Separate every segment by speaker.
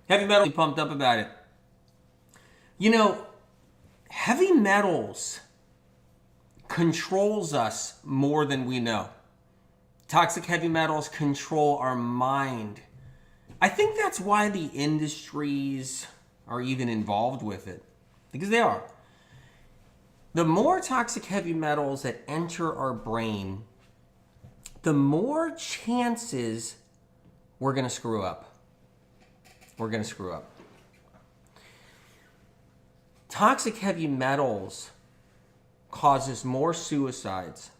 Speaker 1: Heavy metal, pumped up about it. You know, heavy metals controls us more than we know. Toxic heavy metals control our mind. I think that's why the industries are even involved with it, because they are. The more toxic heavy metals that enter our brain, the more chances we're going to screw up. We're going to screw up. Toxic heavy metals causes more suicides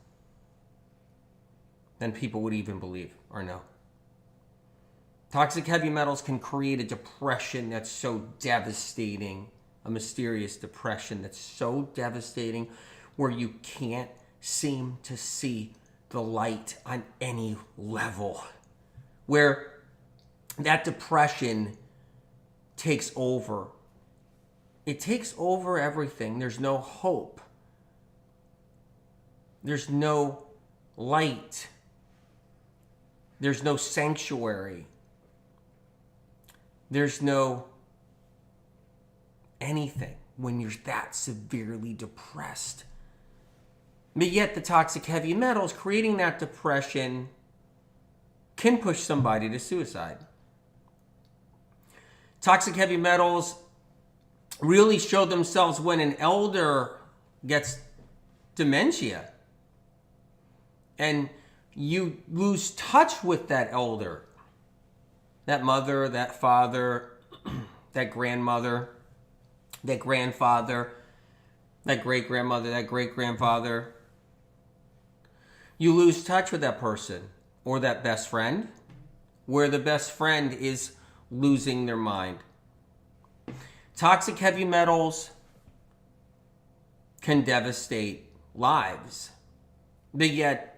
Speaker 1: than people would even believe or know. Toxic heavy metals can create a depression that's so devastating, a mysterious depression that's so devastating where you can't seem to see the light on any level. Where that depression takes over. It takes over everything. There's no hope. There's no light. There's no sanctuary. There's no anything when you're that severely depressed. But yet the toxic heavy metals creating that depression can push somebody to suicide. Toxic heavy metals really show themselves when an elder gets dementia and you lose touch with that elder, that mother, that father, that grandmother, that grandfather, that great-grandmother, that great-grandfather. You lose touch with that person or that best friend, where the best friend is losing their mind. Toxic heavy metals can devastate lives, but yet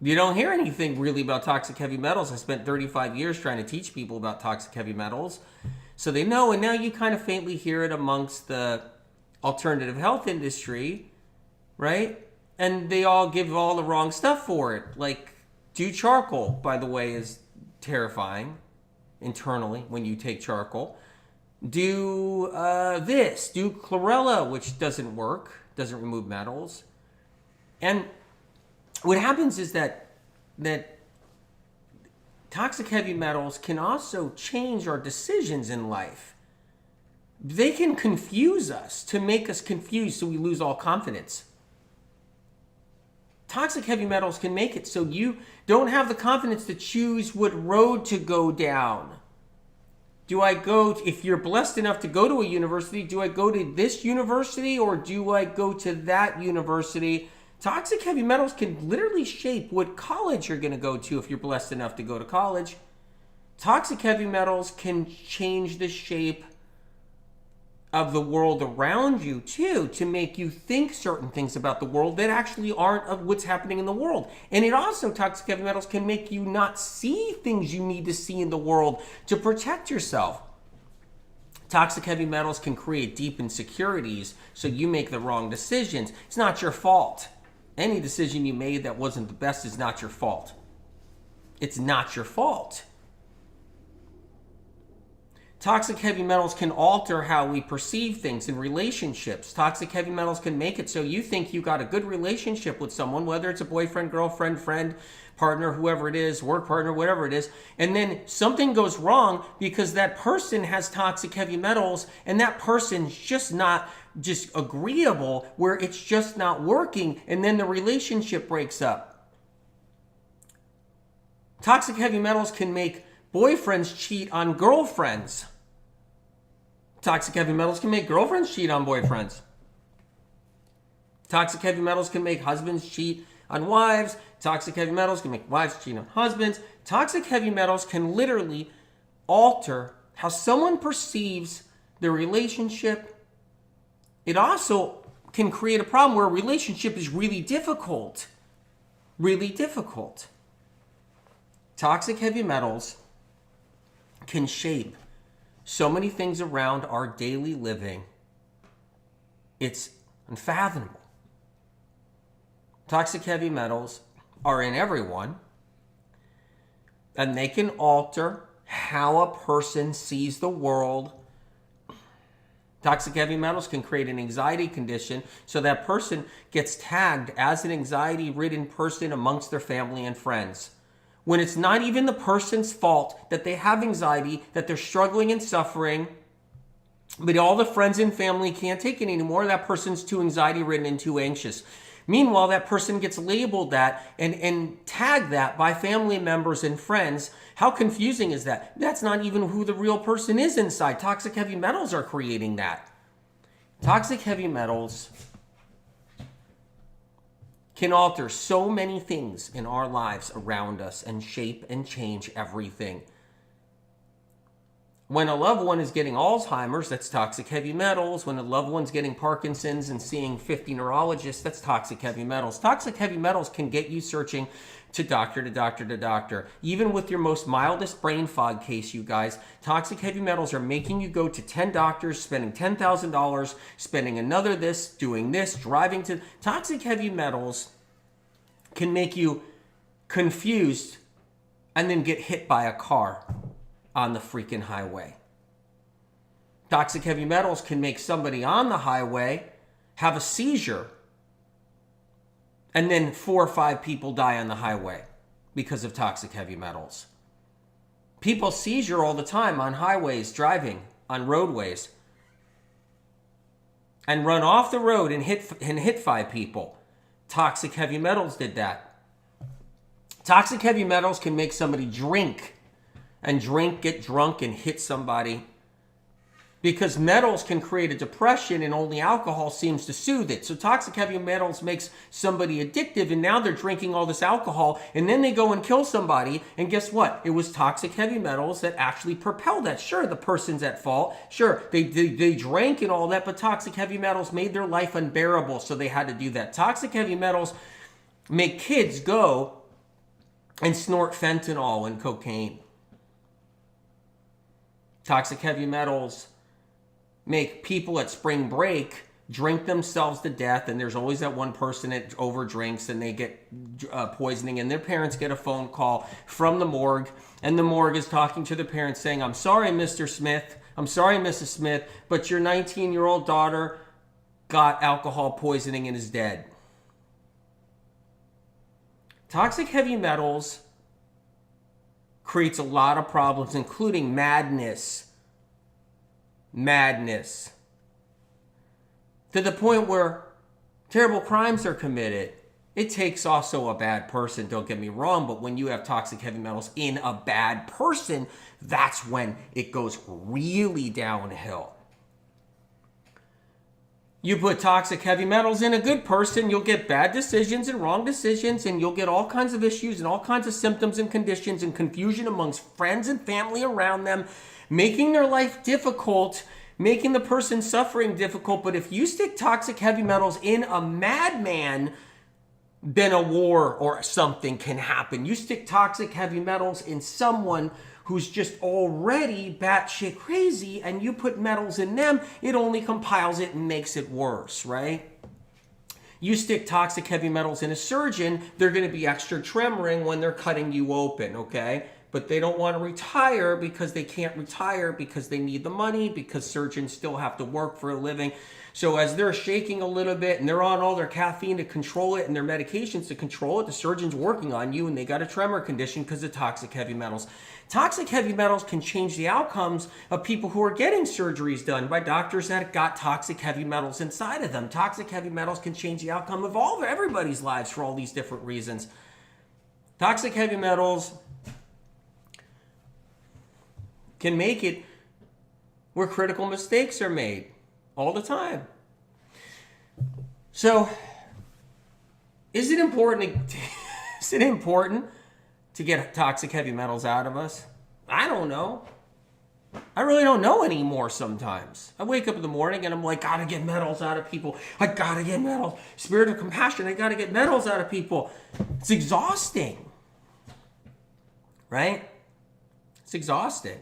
Speaker 1: you don't hear anything really about toxic heavy metals. I spent 35 years trying to teach people about toxic heavy metals, so they know, and now you kind of faintly hear it amongst the alternative health industry, right? And they all give all the wrong stuff for it. Like, do charcoal, by the way, is terrifying internally when you take charcoal. Do this. Do chlorella, which doesn't work, doesn't remove metals. And what happens is that toxic heavy metals can also change our decisions in life. They can confuse us, to make us confused so we lose all confidence. Toxic heavy metals can make it so you don't have the confidence to choose what road to go down. Do I go, if you're blessed enough to go to a university, do I go to this university or do I go to that university? Toxic heavy metals can literally shape what college you're going to go to if you're blessed enough to go to college. Toxic heavy metals can change the shape of the world around you too, to make you think certain things about the world that actually aren't of what's happening in the world. And it also, toxic heavy metals can make you not see things you need to see in the world to protect yourself. Toxic heavy metals can create deep insecurities so you make the wrong decisions. It's not your fault. Any decision you made that wasn't the best is not your fault. It's not your fault. Toxic heavy metals can alter how we perceive things in relationships. Toxic heavy metals can make it so you think you got a good relationship with someone, whether it's a boyfriend, girlfriend, friend, partner, whoever it is, work partner, whatever it is, and then something goes wrong because that person has toxic heavy metals and that person's just not just agreeable, where it's just not working, and then the relationship breaks up. Toxic heavy metals can make boyfriends cheat on girlfriends. Toxic heavy metals can make girlfriends cheat on boyfriends. Toxic heavy metals can make husbands cheat on wives. Toxic heavy metals can make wives cheat on husbands. Toxic heavy metals can literally alter how someone perceives their relationship. It also can create a problem where a relationship is really difficult. Really difficult. Toxic heavy metals can shape so many things around our daily living. It's unfathomable. Toxic heavy metals are in everyone, and they can alter how a person sees the world. Toxic heavy metals can create an anxiety condition, so that person gets tagged as an anxiety-ridden person amongst their family and friends. When it's not even the person's fault that they have anxiety, that they're struggling and suffering, but all the friends and family can't take it anymore, that person's too anxiety-ridden and too anxious. Meanwhile, that person gets labeled that and tagged that by family members and friends. How confusing is that? That's not even who the real person is inside. Toxic heavy metals are creating that. Toxic heavy metals can alter so many things in our lives around us and shape and change everything. When a loved one is getting Alzheimer's, that's toxic heavy metals. When a loved one's getting Parkinson's and seeing 50 neurologists, that's toxic heavy metals. Toxic heavy metals can get you searching to doctor to doctor to doctor. Even with your most mildest brain fog case, you guys, toxic heavy metals are making you go to 10 doctors, spending $10,000, spending another this, doing this, driving to... Toxic heavy metals can make you confused and then get hit by a car on the freaking highway. Toxic heavy metals can make somebody on the highway have a seizure, and then 4 or 5 people die on the highway because of toxic heavy metals. People seizure all the time on highways, driving on roadways, and run off the road and hit 5 people. Toxic heavy metals did that. Toxic heavy metals can make somebody get drunk and hit somebody, because metals can create a depression and only alcohol seems to soothe it. So toxic heavy metals makes somebody addictive, and now they're drinking all this alcohol, and then they go and kill somebody, and guess what? It was toxic heavy metals that actually propelled that. Sure, the person's at fault. Sure, they drank and all that, but toxic heavy metals made their life unbearable, so they had to do that. Toxic heavy metals make kids go and snort fentanyl and cocaine. Toxic heavy metals make people at spring break drink themselves to death, and there's always that one person that overdrinks and they get poisoning, and their parents get a phone call from the morgue, and the morgue is talking to the parents saying, "I'm sorry, Mr. Smith. I'm sorry, Mrs. Smith, but your 19-year-old daughter got alcohol poisoning and is dead." Toxic heavy metals creates a lot of problems, including madness, to the point where terrible crimes are committed. It takes also a bad person, don't get me wrong, but when you have toxic heavy metals in a bad person, that's when it goes really downhill. You put toxic heavy metals in a good person, you'll get bad decisions and wrong decisions, and you'll get all kinds of issues and all kinds of symptoms and conditions and confusion amongst friends and family around them, making their life difficult, making the person suffering difficult. But if you stick toxic heavy metals in a madman, then a war or something can happen. You stick toxic heavy metals in someone who's just already batshit crazy, and you put metals in them, it only compiles it and makes it worse, right? You stick toxic heavy metals in a surgeon, they're going to be extra tremoring when they're cutting you open, okay? But they don't want to retire because they can't retire because they need the money, because surgeons still have to work for a living. So as they're shaking a little bit and they're on all their caffeine to control it and their medications to control it, the surgeon's working on you and they got a tremor condition because of toxic heavy metals. Toxic heavy metals can change the outcomes of people who are getting surgeries done by doctors that got toxic heavy metals inside of them. Toxic heavy metals can change the outcome of everybody's lives for all these different reasons. Toxic heavy metals can make it where critical mistakes are made all the time. So, is it important to get toxic heavy metals out of us? I don't know. I really don't know anymore sometimes. I wake up in the morning and I'm like, gotta get metals out of people. I gotta get metals. Spirit of compassion, I gotta get metals out of people. It's exhausting. Right? It's exhausting.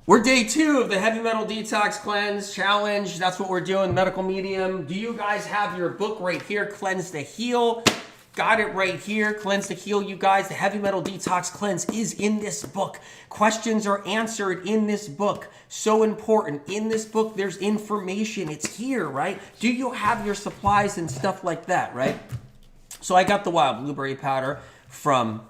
Speaker 1: We're day 2 of the Heavy Metal Detox Cleanse Challenge. That's what we're doing, Medical Medium. Do you guys have your book right here, Cleanse to Heal? Got it right here. Cleanse to Heal, you guys. The Heavy Metal Detox Cleanse is in this book. Questions are answered in this book. So important. In this book, there's information. It's here, right? Do you have your supplies and stuff like that, right? So I got the wild blueberry powder from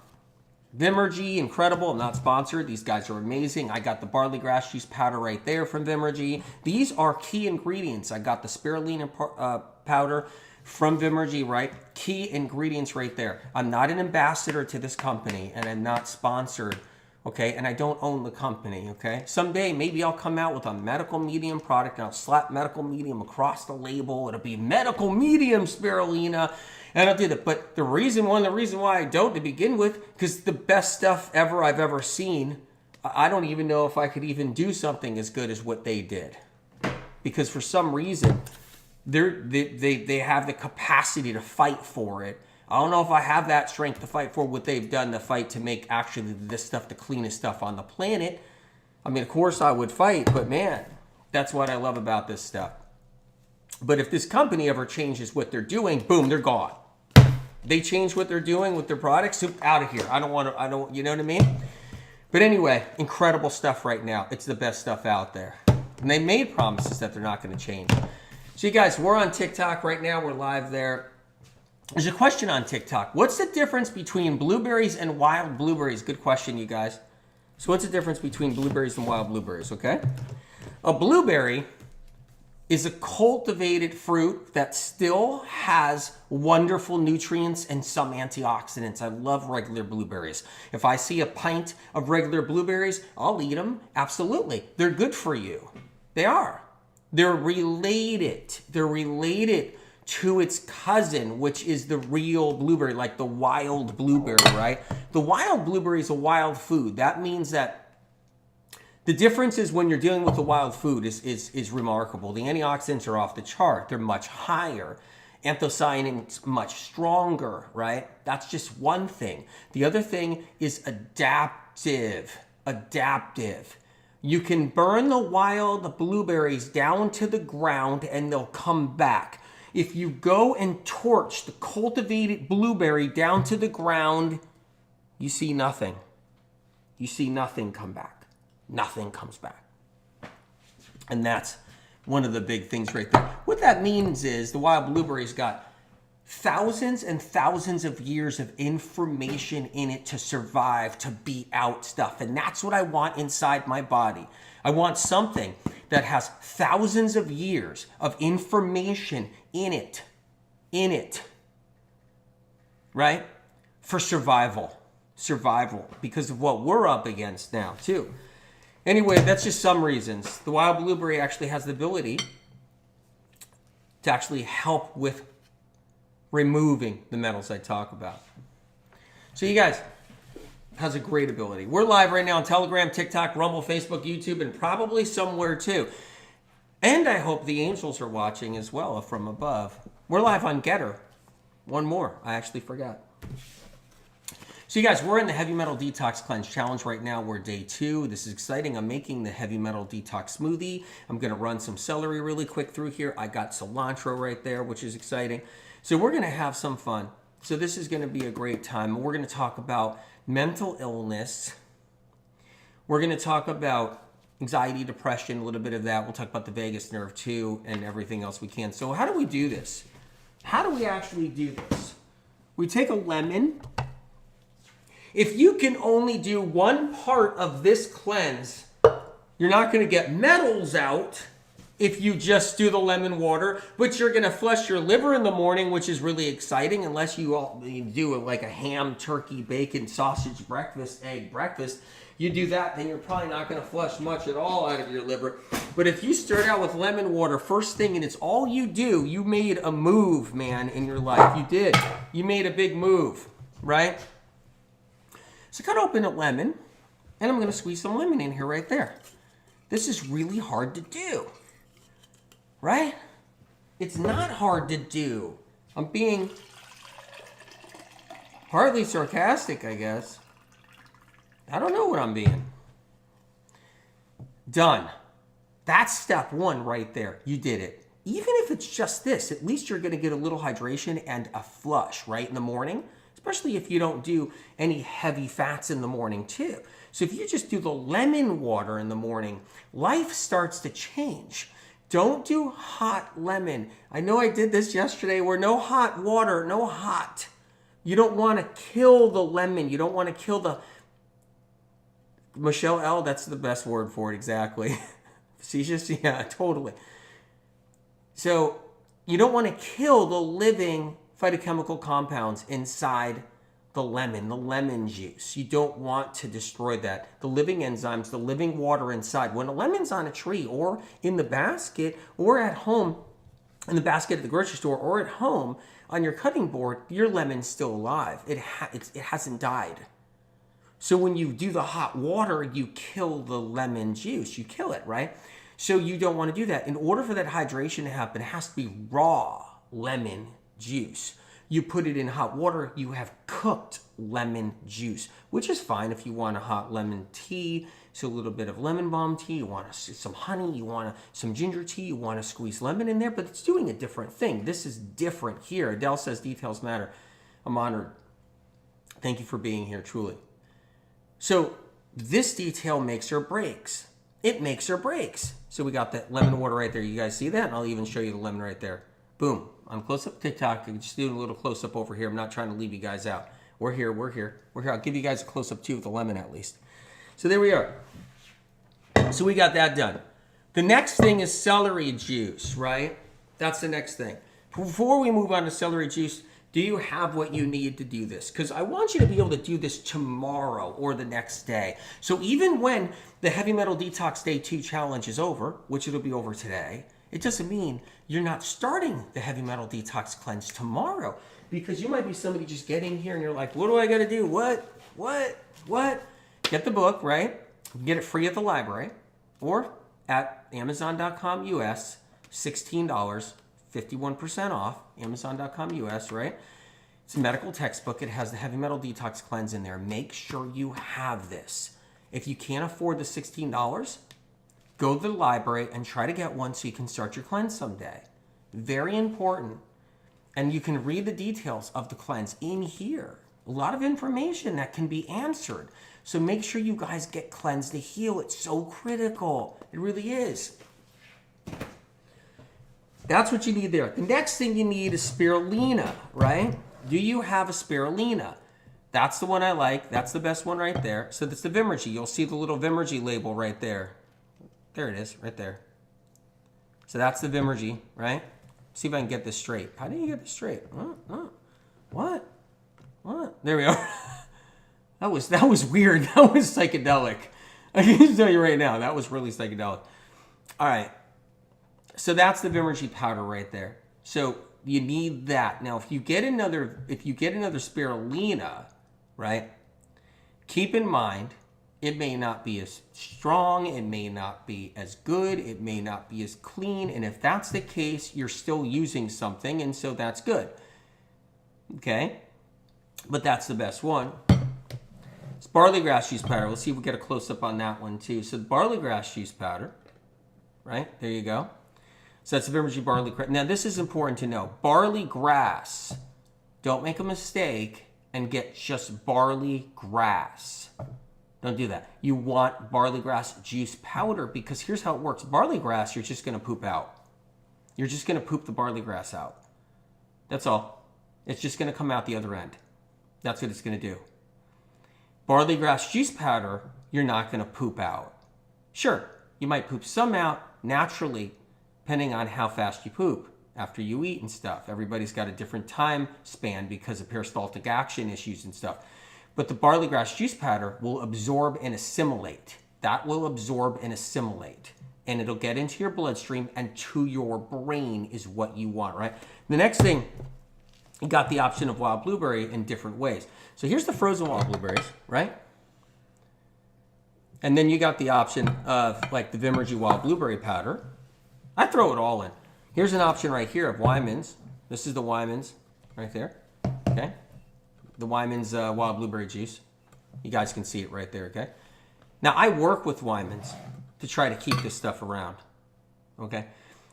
Speaker 1: Vimergy, incredible. I'm not sponsored. These guys are amazing. I got the barley grass juice powder right there from Vimergy. These are key ingredients. I got the spirulina powder from Vimergy, right? Key ingredients right there. I'm not an ambassador to this company, and I'm not sponsored, okay? And I don't own the company, okay? Someday, maybe I'll come out with a medical medium product, and I'll slap medical medium across the label. It'll be medical medium spirulina. And I'll do that. But one of the reasons why I don't to begin with, because the best stuff I've ever seen, I don't even know if I could even do something as good as what they did. Because for some reason, they have the capacity to fight for it. I don't know if I have that strength to fight for what they've done to fight to make actually this stuff the cleanest stuff on the planet. I mean, of course I would fight, but man, that's what I love about this stuff. But if this company ever changes what they're doing, boom, they're gone. They change what they're doing with their products, out of here. I don't, you know what I mean? But anyway, incredible stuff right now. It's the best stuff out there. And they made promises that they're not going to change. So you guys, we're on TikTok right now. We're live there. There's a question on TikTok. What's the difference between blueberries and wild blueberries? Good question, you guys. So what's the difference between blueberries and wild blueberries, okay? A blueberry is a cultivated fruit that still has wonderful nutrients and some antioxidants. I love regular blueberries. If I see a pint of regular blueberries, I'll eat them. Absolutely. They're good for you. They are. They're related. They're related to its cousin, which is the real blueberry, like the wild blueberry, right? The wild blueberry is a wild food. That means that the difference is when you're dealing with the wild food is remarkable. The antioxidants are off the chart. They're much higher. Anthocyanins much stronger, right? That's just one thing. The other thing is adaptive. Adaptive. You can burn the wild blueberries down to the ground and they'll come back. If you go and torch the cultivated blueberry down to the ground, you see nothing. You see nothing come back. Nothing comes back. And that's one of the big things right there. What that means is the wild blueberry's got thousands and thousands of years of information in it to survive, to beat out stuff. And that's what I want inside my body. I want something that has thousands of years of information in it, right? For survival, because of what we're up against now too. Anyway, that's just some reasons. The wild blueberry actually has the ability to actually help with removing the metals I talk about. So you guys, has a great ability. We're live right now on Telegram, TikTok, Rumble, Facebook, YouTube, and probably somewhere too. And I hope the angels are watching as well from above. We're live on Getter. One more. I actually forgot. So you guys, we're in the Heavy Metal Detox Cleanse Challenge right now. We're day 2. This is exciting. I'm making the Heavy Metal Detox Smoothie. I'm going to run some celery really quick through here. I got cilantro right there, which is exciting. So we're going to have some fun. So this is going to be a great time. We're going to talk about mental illness. We're going to talk about anxiety, depression, a little bit of that. We'll talk about the vagus nerve too and everything else we can. So how do we do this? How do we actually do this? We take a lemon. If you can only do one part of this cleanse, you're not going to get metals out if you just do the lemon water, but you're going to flush your liver in the morning, which is really exciting, unless you do like a ham, turkey, bacon, sausage breakfast, egg breakfast. You do that, then you're probably not going to flush much at all out of your liver. But if you start out with lemon water first thing and it's all you do, you made a move, man, in your life. You did. You made a big move, right? So cut open a lemon, and I'm going to squeeze some lemon in here right there. This is really hard to do, right? It's not hard to do. I'm being hardly sarcastic, I guess. I don't know what I'm being. Done. That's step 1 right there. You did it. even if it's just this, at least you're going to get a little hydration and a flush, right, in the morning, especially if you don't do any heavy fats in the morning too. So if you just do the lemon water in the morning, life starts to change. Don't do hot lemon. I know I did this yesterday where no hot water, no hot. You don't want to kill the lemon. You don't want to kill the... Michelle L., that's the best word for it, exactly. Facetious? Yeah, totally. So you don't want to kill the living phytochemical compounds inside the lemon juice. You don't want to destroy that. The living enzymes, the living water inside. When a lemon's on a tree or in the basket or at home, in the basket at the grocery store or at home on your cutting board, your lemon's still alive. It hasn't died. So when you do the hot water, you kill the lemon juice. You kill it, right? So you don't want to do that. In order for that hydration to happen, it has to be raw lemon juice. You put it in hot water, you have cooked lemon juice, which is fine if you want a hot lemon tea. So a little bit of lemon balm tea, you want some honey, you want some ginger tea, you want to squeeze lemon in there, but it's doing a different thing. This is different here. Adele says details matter. I'm honored. Thank you for being here, truly. So this detail makes or breaks. It makes or breaks. So we got that lemon water right there. You guys see that? And I'll even show you the lemon right there. Boom. On close-up TikTok. I'm just doing a little close-up over here. I'm not trying to leave you guys out. We're here. I'll give you guys a close-up too with the lemon at least. So there we are. So we got that done. The next thing is celery juice, right? That's the next thing. Before we move on to celery juice, do you have what you need to do this? Because I want you to be able to do this tomorrow or the next day. So even when the Heavy Metal Detox Day 2 challenge is over, which it'll be over today, it doesn't mean you're not starting the Heavy Metal Detox Cleanse tomorrow. Because you might be somebody just getting here and you're like, what do I got to do? What? Get the book, right? You can get it free at the library or at Amazon.com US, $16. 51% off, Amazon.com US, right? It's a medical textbook. It has the Heavy Metal Detox Cleanse in there. Make sure you have this. If you can't afford the $16, go to the library and try to get one so you can start your cleanse someday. Very important. And you can read the details of the cleanse in here. A lot of information that can be answered. So make sure you guys get Cleanse to Heal. It's so critical. It really is. That's what you need there. The next thing you need is spirulina, right? Do you have a spirulina? That's the one I like. That's the best one right there. So that's the Vimergy. You'll see the little Vimergy label right there. There it is, right there. So that's the Vimergy, right? See if I can get this straight. How do you get this straight? What? There we are. That was weird. That was psychedelic. I can tell you right now, that was really psychedelic. All right. So that's the Vimergy powder right there. So you need that. Now, if you get another spirulina, right? Keep in mind, it may not be as strong, it may not be as good, it may not be as clean, and if that's the case, you're still using something, and so that's good. Okay? But that's the best one. It's barley grass juice powder. Let's see if we get a close-up on that one too. So the barley grass juice powder, right? There you go. So that's the Vimergy barley. Now this is important to know. Barley grass. Don't make a mistake and get just barley grass. Don't do that. You want barley grass juice powder because here's how it works. Barley grass, you're just going to poop out. You're just going to poop the barley grass out. That's all. It's just going to come out the other end. That's what it's going to do. Barley grass juice powder, you're not going to poop out. Sure, you might poop some out naturally, depending on how fast you poop after you eat and stuff. Everybody's got a different time span because of peristaltic action issues and stuff. But the barley grass juice powder will absorb and assimilate. That will absorb and assimilate. And it'll get into your bloodstream and to your brain is what you want, right? The next thing, you got the option of wild blueberry in different ways. So here's the frozen wild blueberries, right? And then you got the option of like the Vimergy wild blueberry powder. I throw it all in. Here's an option right here of Wyman's. This is the Wyman's right there, okay? The Wyman's wild blueberry juice. You guys can see it right there, okay? Now, I work with Wyman's to try to keep this stuff around, okay?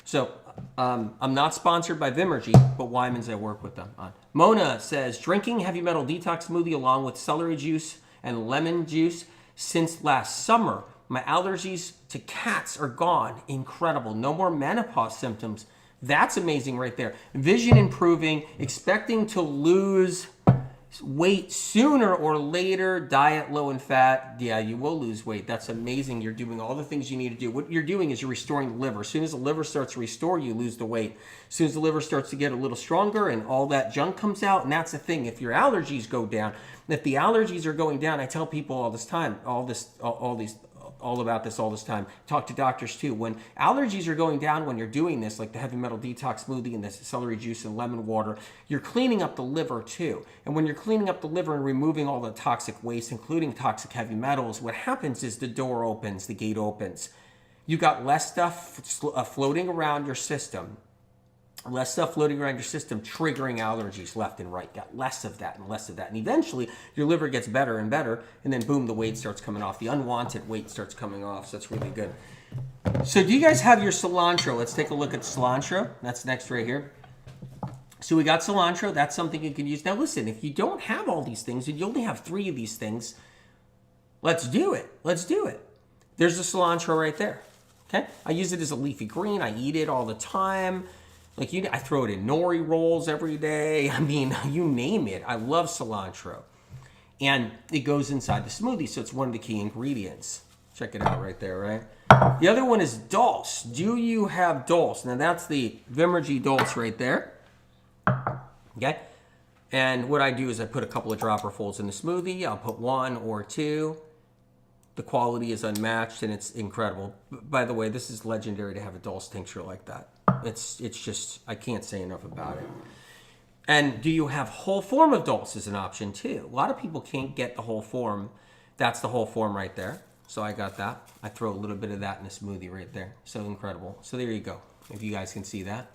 Speaker 1: So I'm not sponsored by Vimergy, but Wyman's, I work with them on. Mona says, drinking heavy metal detox smoothie along with celery juice and lemon juice since last summer. My allergies to cats are gone. Incredible. No more menopause symptoms. That's amazing right there. Vision improving, expecting to lose weight sooner or later, diet low in fat. Yeah, you will lose weight. That's amazing. You're doing all the things you need to do. What you're doing is you're restoring the liver. As soon as the liver starts to restore, you lose the weight. As soon as the liver starts to get a little stronger and all that junk comes out, and that's the thing. If your allergies go down, if the allergies are going down, I tell people all this time, all about this all this time. Talk to doctors too. When allergies are going down, when you're doing this, like the heavy metal detox smoothie and the celery juice and lemon water, you're cleaning up the liver too. And when you're cleaning up the liver and removing all the toxic waste, including toxic heavy metals, what happens is the door opens, the gate opens. You got less stuff floating around your system. Less stuff floating around your system, triggering allergies left and right. Got less of that and less of that. And eventually, your liver gets better and better, and then boom, the weight starts coming off. The unwanted weight starts coming off, so that's really good. So do you guys have your cilantro? Let's take a look at cilantro. That's next right here. So we got cilantro. That's something you can use. Now listen, if you don't have all these things, and you only have 3 of these things, let's do it. Let's do it. There's the cilantro right there. Okay? I use it as a leafy green. I eat it all the time. Like I throw it in nori rolls every day. I mean, you name it. I love cilantro. And it goes inside the smoothie, so it's one of the key ingredients. Check it out right there, right? The other one is dulse. Do you have dulse? Now that's the Vimergy dulse right there. Okay? And what I do is I put a couple of dropperfuls in the smoothie. I'll put 1 or 2. The quality is unmatched and it's incredible. By the way, this is legendary to have a dulse tincture like that. It's just, I can't say enough about it. And do you have whole form of dulse is an option too. A lot of people can't get the whole form. That's the whole form right there. So I got that. I throw a little bit of that in a smoothie right there. So incredible. So there you go. If you guys can see that.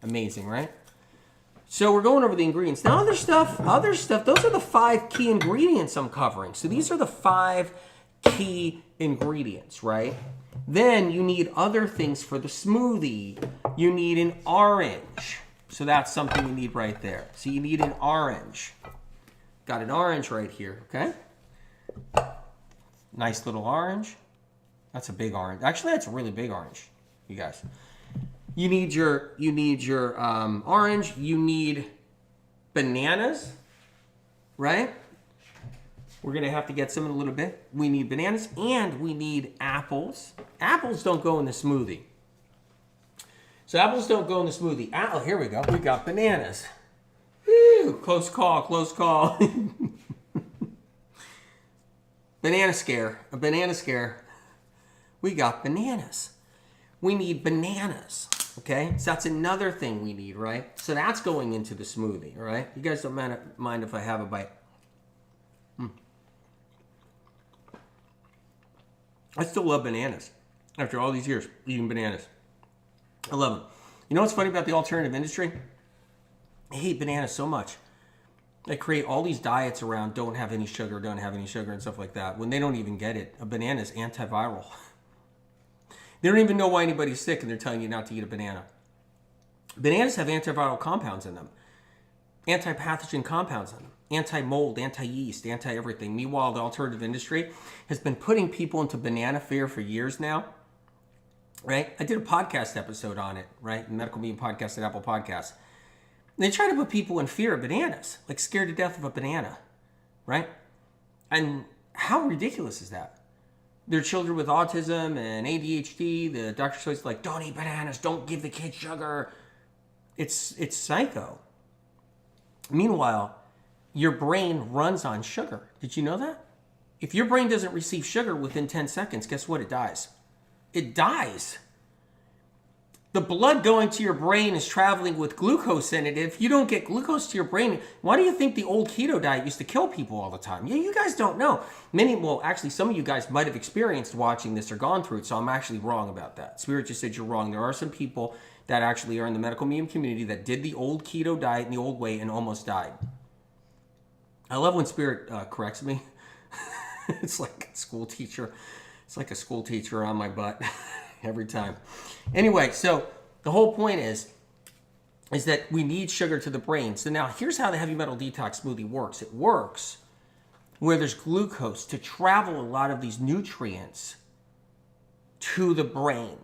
Speaker 1: Amazing, right? So we're going over the ingredients. Now other stuff, those are the 5 key ingredients I'm covering. So these are the 5 key ingredients, right? Then you need other things for the smoothie. You need an orange. So that's something you need right there. So you need an orange. Got an orange right here, okay? Nice little orange. That's a big orange. Actually, that's a really big orange, you guys. You need your orange. You need bananas, right? We're going to have to get some in a little bit. We need bananas and we need apples. Apples don't go in the smoothie. So apples don't go in the smoothie. Oh, here we go. We got bananas. Woo, close call, close call. Banana scare, a banana scare. We got bananas. We need bananas, okay? So that's another thing we need, right? So that's going into the smoothie, all right? You guys don't mind if I have a bite. I still love bananas after all these years eating bananas. I love them. You know what's funny about the alternative industry? I hate bananas so much. They create all these diets around don't have any sugar and stuff like that when they don't even get it. A banana is antiviral. They don't even know why anybody's sick and they're telling you not to eat a banana. Bananas have antiviral compounds in them. Anti-pathogen compounds in them. Anti-mold, anti-yeast, anti-everything. Meanwhile, the alternative industry has been putting people into banana fear for years now, right? I did a podcast episode on it, right? Medical Medium Podcast at Apple Podcasts. They try to put people in fear of bananas, like scared to death of a banana, right? And how ridiculous is that? There are children with autism and ADHD. The doctor's always like, don't eat bananas, don't give the kids sugar. It's psycho. Meanwhile, your brain runs on sugar. Did you know that? If your brain doesn't receive sugar within 10 seconds, guess what? It dies. It dies. The blood going to your brain is traveling with glucose in it. If you don't get glucose to your brain, why do you think the old keto diet used to kill people all the time? Yeah, you guys don't know. Actually, some of you guys might have experienced watching this or gone through it, so I'm actually wrong about that. Spirit just said you're wrong. There are some people that actually are in the medical medium community that did the old keto diet in the old way and almost died. I love when Spirit corrects me. It's like a school teacher. It's like a school teacher on my butt every time. Anyway, so the whole point is that we need sugar to the brain. So now here's how the heavy metal detox smoothie works. It works where there's glucose to travel a lot of these nutrients to the brain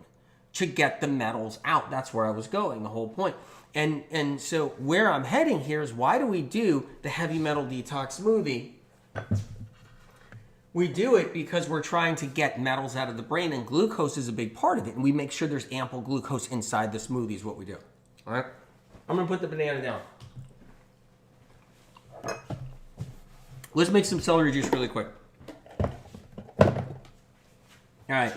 Speaker 1: to get the metals out. That's where I was going, the whole point. And so where I'm heading here is, why do we do the heavy metal detox smoothie? We do it because we're trying to get metals out of the brain, and glucose is a big part of it. And we make sure there's ample glucose inside the smoothie is what we do. All right? I'm going to put the banana down. Let's make some celery juice really quick. All right.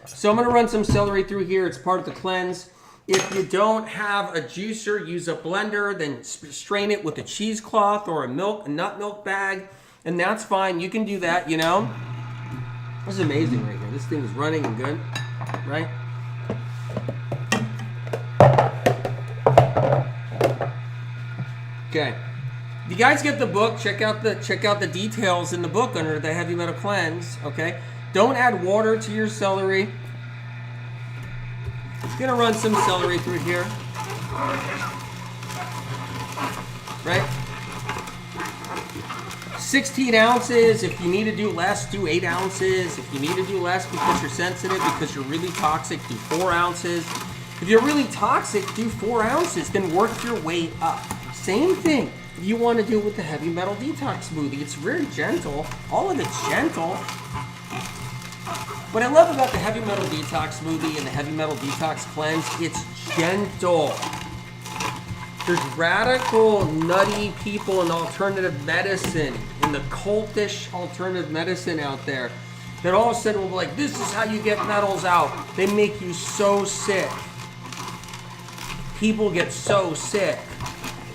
Speaker 1: So I'm going to run some celery through here. It's part of the cleanse. If you don't have a juicer, use a blender, then strain it with a cheesecloth or a nut milk bag, and that's fine. You can do that, you know. This is amazing right here. This thing is running and good, right? Okay. If you guys get the book, check out the details in the book under the heavy metal cleanse, okay? Don't add water to your celery. I'm gonna run some celery through here. Right? 16 ounces. If you need to do less, do 8 ounces. If you need to do less because you're sensitive, because you're really toxic, do 4 ounces. If you're really toxic, do 4 ounces, then work your way up. Same thing if you want to do it with the heavy metal detox smoothie. It's very gentle. All of it's gentle. What I love about the heavy metal detox smoothie and the heavy metal detox cleanse, it's gentle. There's radical, nutty people in alternative medicine, in the cultish alternative medicine out there, that all of a sudden will be like, this is how you get metals out. They make you so sick. People get so sick.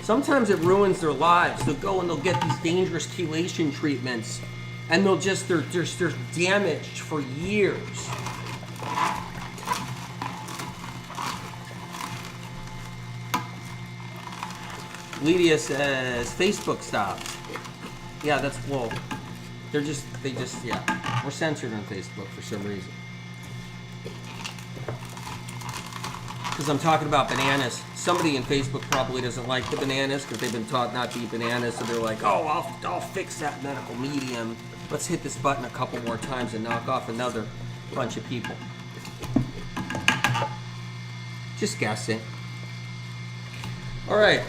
Speaker 1: Sometimes it ruins their lives. They'll go and they'll get these dangerous chelation treatments, and they're damaged for years. Lydia says Facebook stopped. Yeah, that's, well, they just, yeah. We're censored on Facebook for some reason. Because I'm talking about bananas. Somebody in Facebook probably doesn't like the bananas because they've been taught not to eat bananas, so they're like, oh, I'll fix that medical medium. Let's hit this button a couple more times and knock off another bunch of people. Just guessing. All right.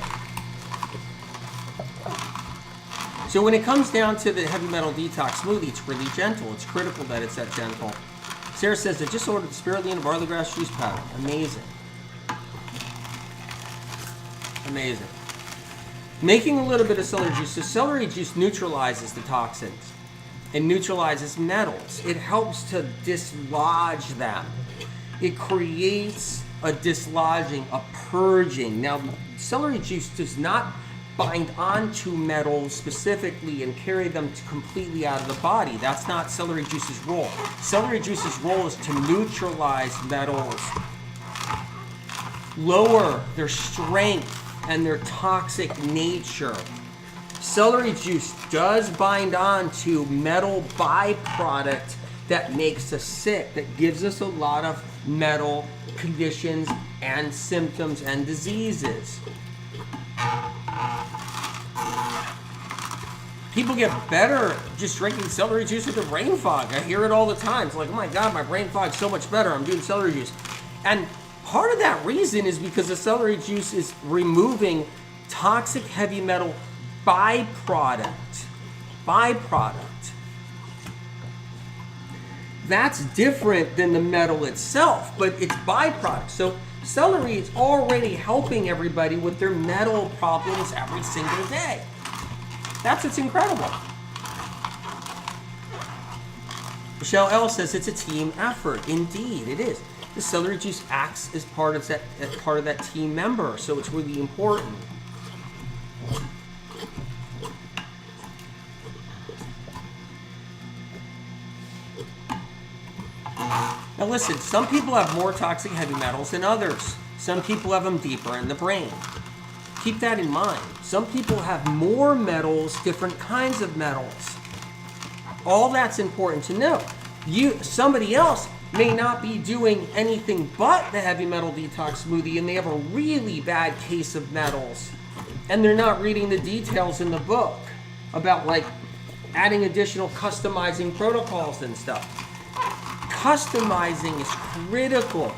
Speaker 1: So when it comes down to the heavy metal detox smoothie, it's really gentle. It's critical that it's that gentle. Sarah says, I just ordered the Spirulina barley grass juice powder. Amazing. Amazing. Making a little bit of celery juice. So celery juice neutralizes the toxins. It neutralizes metals. It helps to dislodge them. It creates a dislodging, a purging. Now, celery juice does not bind onto metals specifically and carry them completely out of the body. That's not celery juice's role. Celery juice's role is to neutralize metals, lower their strength and their toxic nature. Celery juice does bind on to metal byproduct that makes us sick, that gives us a lot of metal conditions and symptoms and diseases. People get better just drinking celery juice with their brain fog. I hear it all the time. It's like, oh my God, my brain fog's so much better. I'm doing celery juice. And part of that reason is because the celery juice is removing toxic heavy metal byproduct. That's different than the metal itself, but it's byproduct. So celery is already helping everybody with their metal problems every single day. It's incredible. Michelle L says it's a team effort. Indeed, it is. The celery juice acts as part of that team member, so it's really important. Now listen, some people have more toxic heavy metals than others. Some people have them deeper in the brain. Keep that in mind. Some people have more metals, different kinds of metals. All that's important to know. Somebody else may not be doing anything but the heavy metal detox smoothie, and they have a really bad case of metals, and they're not reading the details in the book about like adding additional customizing protocols and stuff. Customizing is critical,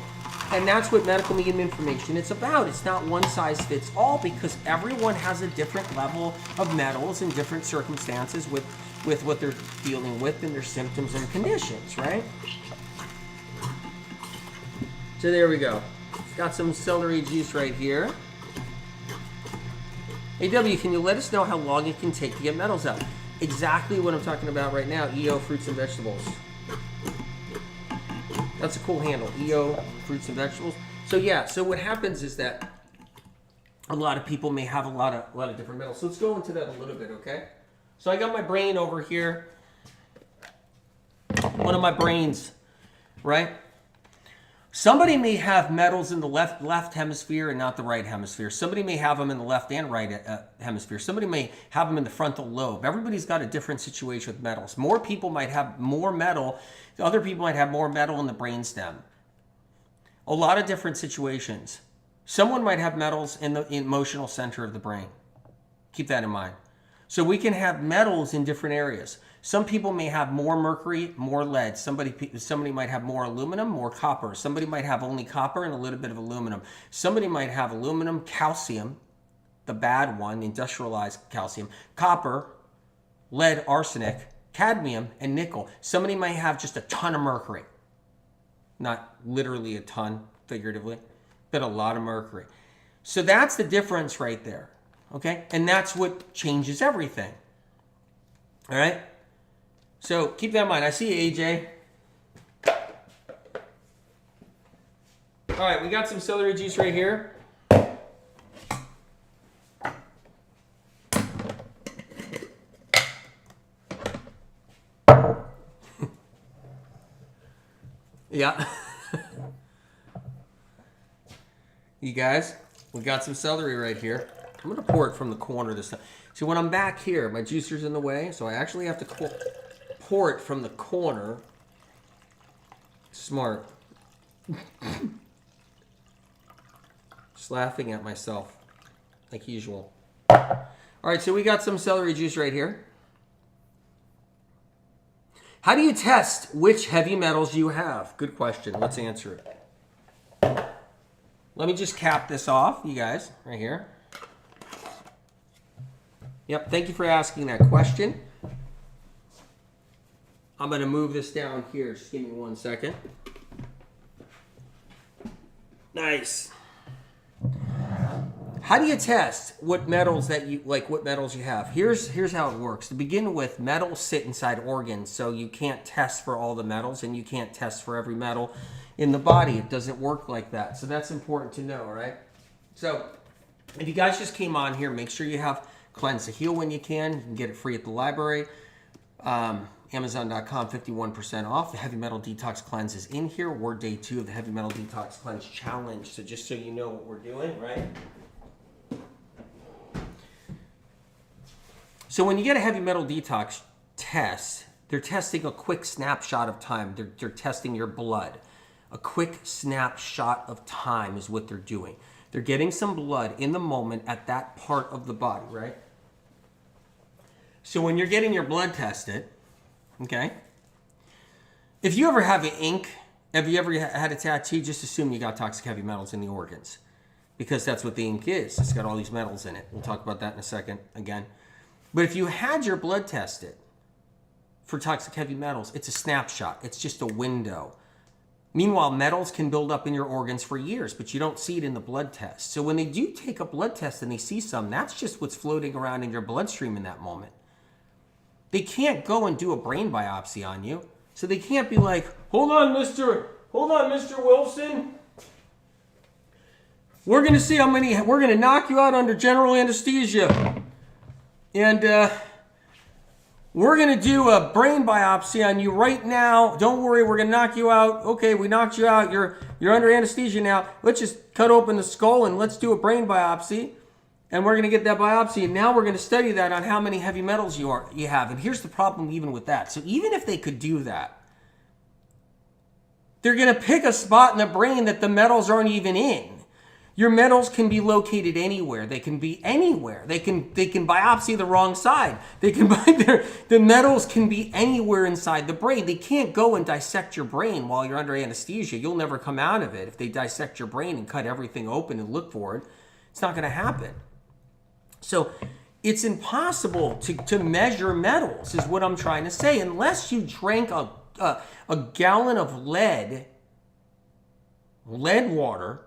Speaker 1: and that's what medical medium information is about. It's not one size fits all, because everyone has a different level of metals in different circumstances with what they're dealing with and their symptoms and conditions, right? So there we go. Got some celery juice right here. AW, can you let us know how long it can take to get metals out? Exactly what I'm talking about right now, EO fruits and vegetables. That's a cool handle, EO fruits and vegetables. So yeah, so what happens is that a lot of people may have a lot of different metals. So let's go into that a little bit, okay? So I got my brain over here. One of my brains, right? Somebody may have metals in the left hemisphere and not the right hemisphere. Somebody may have them in the left and right hemisphere. Somebody may have them in the frontal lobe. Everybody's got a different situation with metals. More people might have more metal. Other people might have more metal in the brainstem. A lot of different situations. Someone might have metals in the emotional center of the brain. Keep that in mind. So we can have metals in different areas. Some people may have more mercury, more lead. Somebody might have more aluminum, more copper. Somebody might have only copper and a little bit of aluminum. Somebody might have aluminum, calcium, the bad one, industrialized calcium, copper, lead, arsenic, cadmium, and nickel. Somebody might have just a ton of mercury. Not literally a ton, figuratively, but a lot of mercury. So that's the difference right there, okay? And that's what changes everything, all right? So keep that in mind. I see you, AJ. All right, we got some celery juice right here. Yeah. You guys, we got some celery right here. I'm going to pour it from the corner this time. See, when I'm back here, my juicer's in the way, so I actually have to pour it from the corner. Smart. Just laughing at myself, like usual. All right, so we got some celery juice right here. How do you test which heavy metals you have? Good question. Let's answer it. Let me just cap this off, you guys, right here. Yep, thank you for asking that question. I'm going to move this down here. Just give me 1 second. Nice. How do you test what metals that you what metals you have? Here's how it works. To begin with, metals sit inside organs, so you can't test for all the metals, and you can't test for every metal in the body. It doesn't work like that. So that's important to know, right? So if you guys just came on here, make sure you have Cleanse to Heal when you can. You can get it free at the library. Amazon.com, 51% off. The Heavy Metal Detox Cleanse is in here. We're day 2 of the Heavy Metal Detox Cleanse Challenge. So just so you know what we're doing, right? So when you get a heavy metal detox test, they're testing a quick snapshot of time. They're testing your blood. A quick snapshot of time is what they're doing. They're getting some blood in the moment at that part of the body, right? So when you're getting your blood tested, okay, if you ever have an ink, have you ever had a tattoo, just assume you got toxic heavy metals in the organs, because that's what the ink is. It's got all these metals in it. We'll talk about that in a second again. But if you had your blood tested for toxic heavy metals, it's a snapshot. It's just a window. Meanwhile, metals can build up in your organs for years, but you don't see it in the blood test. So when they do take a blood test and they see some, that's just what's floating around in your bloodstream in that moment. They can't go and do a brain biopsy on you. So they can't be like, hold on, Mr. Wilson. We're going to see how many, we're going to knock you out under general anesthesia. And we're going to do a brain biopsy on you right now. Don't worry, we're going to knock you out. Okay, we knocked you out. You're under anesthesia now. Let's just cut open the skull and let's do a brain biopsy. And we're going to get that biopsy. And now we're going to study that on how many heavy metals you have. And here's the problem even with that. So even if they could do that, They're going to pick a spot in the brain that the metals aren't even in. Your metals can be located anywhere. They can be anywhere. They can biopsy the wrong side. The metals can be anywhere inside the brain. They can't go and dissect your brain while you're under anesthesia. You'll never come out of it. If they dissect your brain and cut everything open and look for it, it's not going to happen. So it's impossible to measure metals, is what I'm trying to say, unless you drank a gallon of lead water,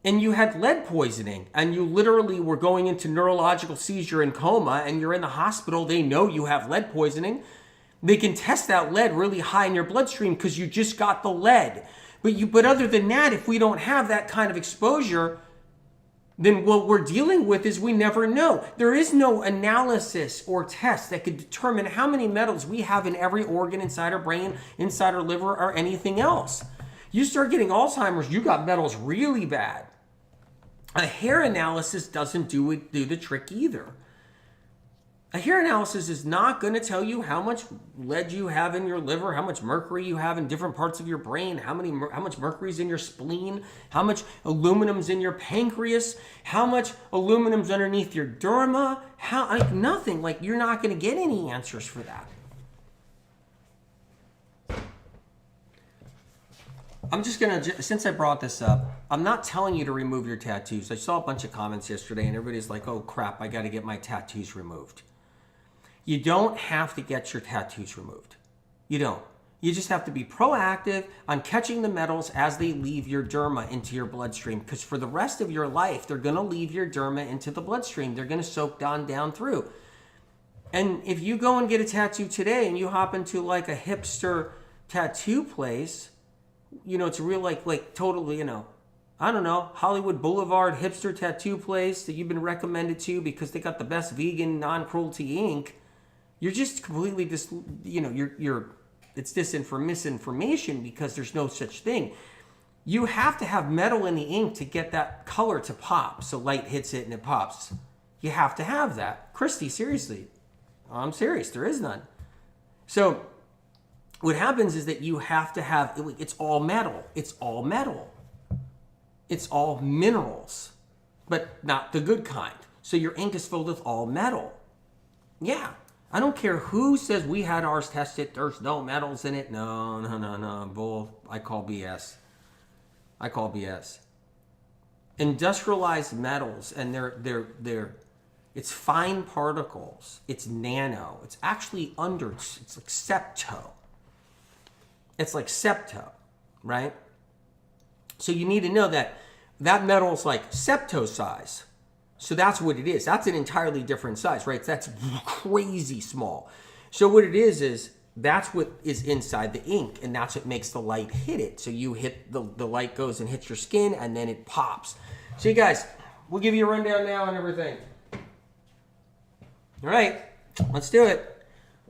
Speaker 1: and you had lead poisoning, and you literally were going into neurological seizure and coma, and you're in the hospital. They know you have lead poisoning. They can test that lead really high in your bloodstream because you just got the lead. But other than that, if we don't have that kind of exposure, then what we're dealing with is we never know. There is no analysis or test that could determine how many metals we have in every organ inside our brain, inside our liver, or anything else. You start getting Alzheimer's, you got metals really bad. A hair analysis doesn't do the trick either. A hair analysis is not going to tell you how much lead you have in your liver, how much mercury you have in different parts of your brain, how much mercury is in your spleen, how much aluminum's in your pancreas, how much aluminum's underneath your derma, nothing. Like, you're not going to get any answers for that. I'm just going to, since I brought this up, I'm not telling you to remove your tattoos. I saw a bunch of comments yesterday and everybody's like, oh crap, I got to get my tattoos removed. You don't have to get your tattoos removed. You don't. You just have to be proactive on catching the metals as they leave your derma into your bloodstream, because for the rest of your life, they're going to leave your derma into the bloodstream. They're going to soak down through. And if you go and get a tattoo today and you hop into like a hipster tattoo place, it's a real like totally, I don't know, Hollywood Boulevard hipster tattoo place that you've been recommended to because they got the best vegan non-cruelty ink. You're just completely it's misinformation because there's no such thing. You have to have metal in the ink to get that color to pop. So light hits it and it pops. You have to have that. Christy, seriously. I'm serious. There is none. So what happens is that you have to have, it's all metal. It's all metal. It's all minerals, but not the good kind. So your ink is filled with all metal. Yeah. I don't care who says we had ours tested. There's no metals in it. No. Bull. I call BS. Industrialized metals, and it's fine particles. It's nano. It's actually it's like septo. It's like septo, right? So you need to know that metal is like septo size. So that's what it is. That's an entirely different size, right? That's crazy small. So what it is that's what is inside the ink, and that's what makes the light hit it. So you hit, the light goes and hits your skin, and then it pops. So you guys, we'll give you a rundown now on everything. All right, let's do it.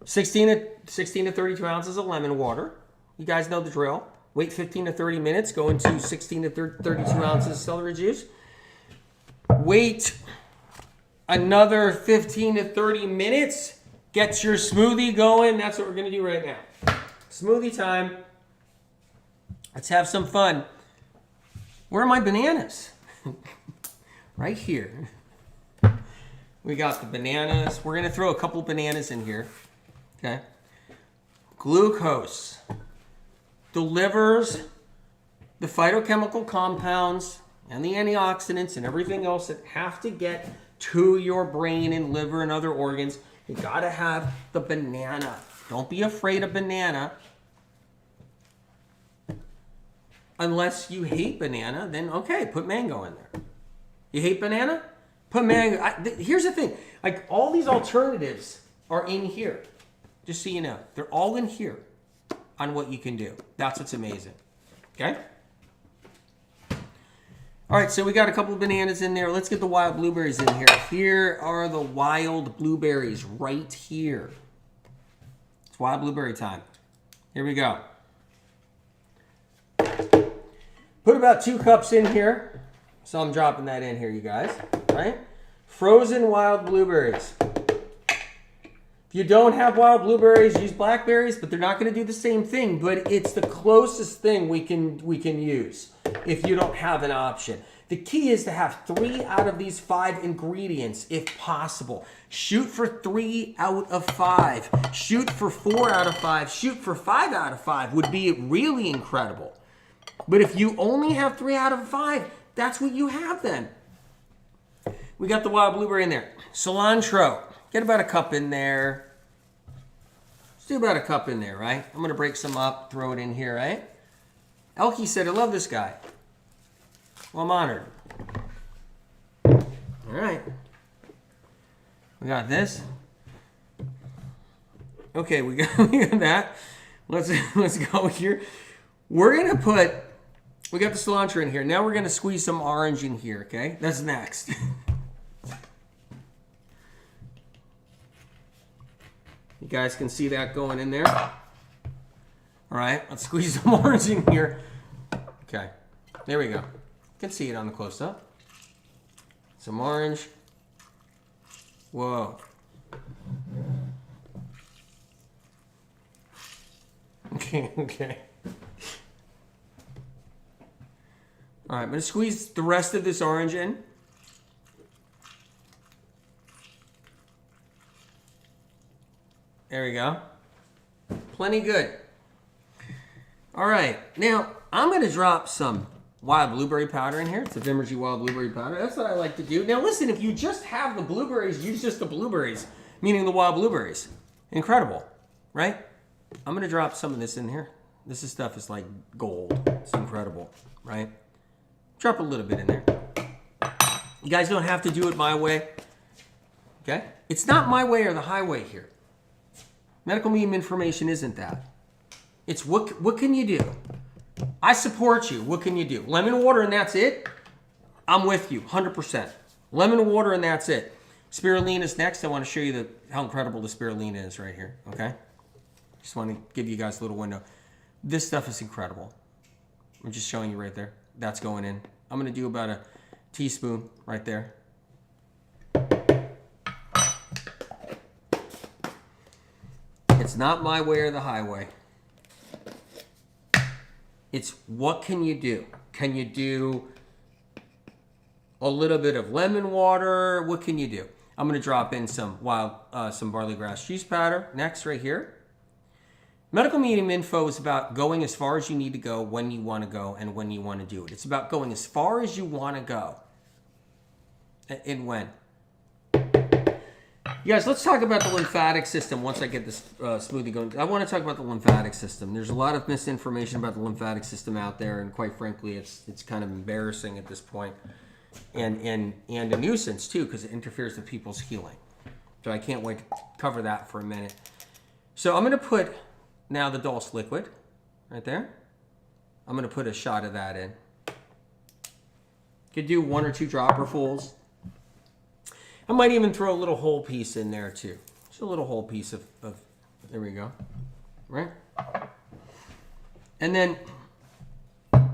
Speaker 1: 16 to 32 ounces of lemon water. You guys know the drill. Wait 15 to 30 minutes. Go into 16 to 32 ounces of celery juice. Wait another 15 to 30 minutes. Get your smoothie going. That's what we're going to do right now. Smoothie time. Let's have some fun. Where are my bananas? Right here. We got the bananas. We're going to throw a couple bananas in here. Okay. Glucose delivers the phytochemical compounds and the antioxidants and everything else that have to get to your brain and liver and other organs. You gotta have the banana. Don't be afraid of banana. Unless you hate banana, then okay, put mango in there. You hate banana? Put mango. Here's the thing. Like, all these alternatives are in here. Just so you know. They're all in here on what you can do. That's what's amazing. Okay? All right, so we got a couple of bananas in there. Let's get the wild blueberries in here. Here are the wild blueberries right here. It's wild blueberry time. Here we go. Put about 2 cups in here. So I'm dropping that in here, you guys. Right? Frozen wild blueberries. If If you don't have wild blueberries, use blackberries, but they're not going to do the same thing. But it's the closest thing we can use if you don't have an option. The key is to have 3 out of these 5 ingredients if possible. Shoot for 3 out of 5. Shoot for 4 out of 5. Shoot for 5 out of 5 would be really incredible. But if you only have 3 out of 5, that's what you have then. We got the wild blueberry in there. Cilantro. Get about a cup in there. Let's do about a cup in there, right? I'm going to break some up, throw it in here, right? Elkie said, I love this guy. Well, I'm honored. All right. We got this. Okay, we got that. Let's go here. We're going to we got the cilantro in here. Now we're going to squeeze some orange in here, okay? That's next. You guys can see that going in there. All right, let's squeeze some orange in here. Okay, there we go. You can see it on the close-up. Some orange. Whoa. Okay. All right, I'm going to squeeze the rest of this orange in. There we go. Plenty good. All right, now I'm going to drop some wild blueberry powder in here. It's a Vimergy wild blueberry powder. That's what I like to do. Now listen, if you just have the blueberries, use just the blueberries, meaning the wild blueberries. Incredible, right? I'm going to drop some of this in here. This stuff is like gold. It's incredible, right? Drop a little bit in there. You guys don't have to do it my way, okay? It's not my way or the highway here. Medical meme information isn't that. It's what can you do? I support you. What can you do? Lemon water and that's it? I'm with you, 100%. Lemon water and that's it. Spirulina is next. I want to show you how incredible the spirulina is right here, okay? Just want to give you guys a little window. This stuff is incredible. I'm just showing you right there. That's going in. I'm going to do about a teaspoon right there. It's not my way or the highway. It's what can you do? Can you do a little bit of lemon water? What can you do? I'm going to drop in some barley grass juice powder next right here. Medical medium info is about going as far as you need to go, when you want to go, and when you want to do it. It's about going as far as you want to go and when. You guys, let's talk about the lymphatic system once I get this smoothie going. I want to talk about the lymphatic system. There's a lot of misinformation about the lymphatic system out there, and quite frankly, it's kind of embarrassing at this point, and a nuisance too, because it interferes with people's healing. So I can't wait to cover that for a minute. So I'm going to put now the Dulse liquid right there. I'm going to put a shot of that in. Could do 1 or 2 dropperfuls. I might even throw a little whole piece in there too. Just a little whole piece of there we go. Right? And then I'm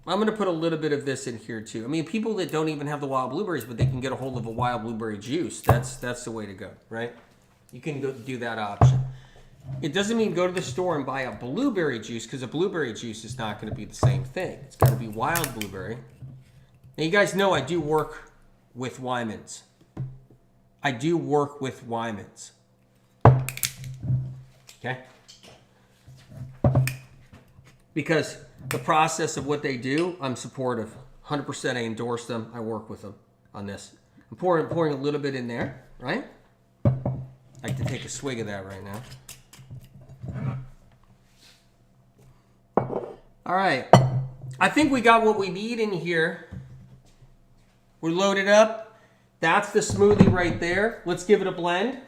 Speaker 1: going to put a little bit of this in here too. I mean, people that don't even have the wild blueberries, but they can get a hold of a wild blueberry juice. That's the way to go, right? You can go do that option. It doesn't mean go to the store and buy a blueberry juice, because a blueberry juice is not going to be the same thing. It's got to be wild blueberry. Now, you guys know I do work with Wyman's. I do work with Wyman's. Okay? Because the process of what they do, I'm supportive. 100% I endorse them. I work with them on this. I'm pouring a little bit in there, right? I like to take a swig of that right now. All right. I think we got what we need in here. We're loaded up. That's the smoothie right there. Let's give it a blend.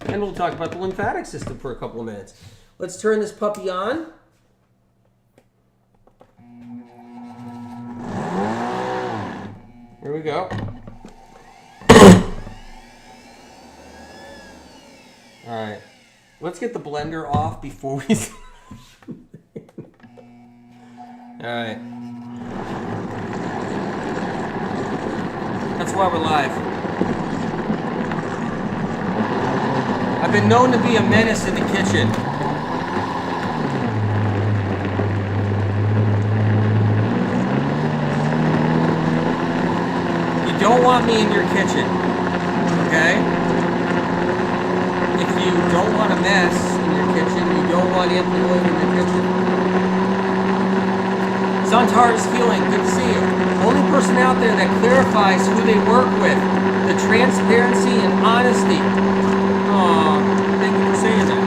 Speaker 1: And we'll talk about the lymphatic system for a couple of minutes. Let's turn this puppy on. Here we go. All right. Let's get the blender off before we... All right. That's why we're live. I've been known to be a menace in the kitchen. You don't want me in your kitchen, okay? If you don't want a mess in your kitchen, you don't want empty oil in your kitchen. Zantar is healing. Good to see you. Only person out there that clarifies who they work with. The transparency and honesty. Aw, thank you for saying that.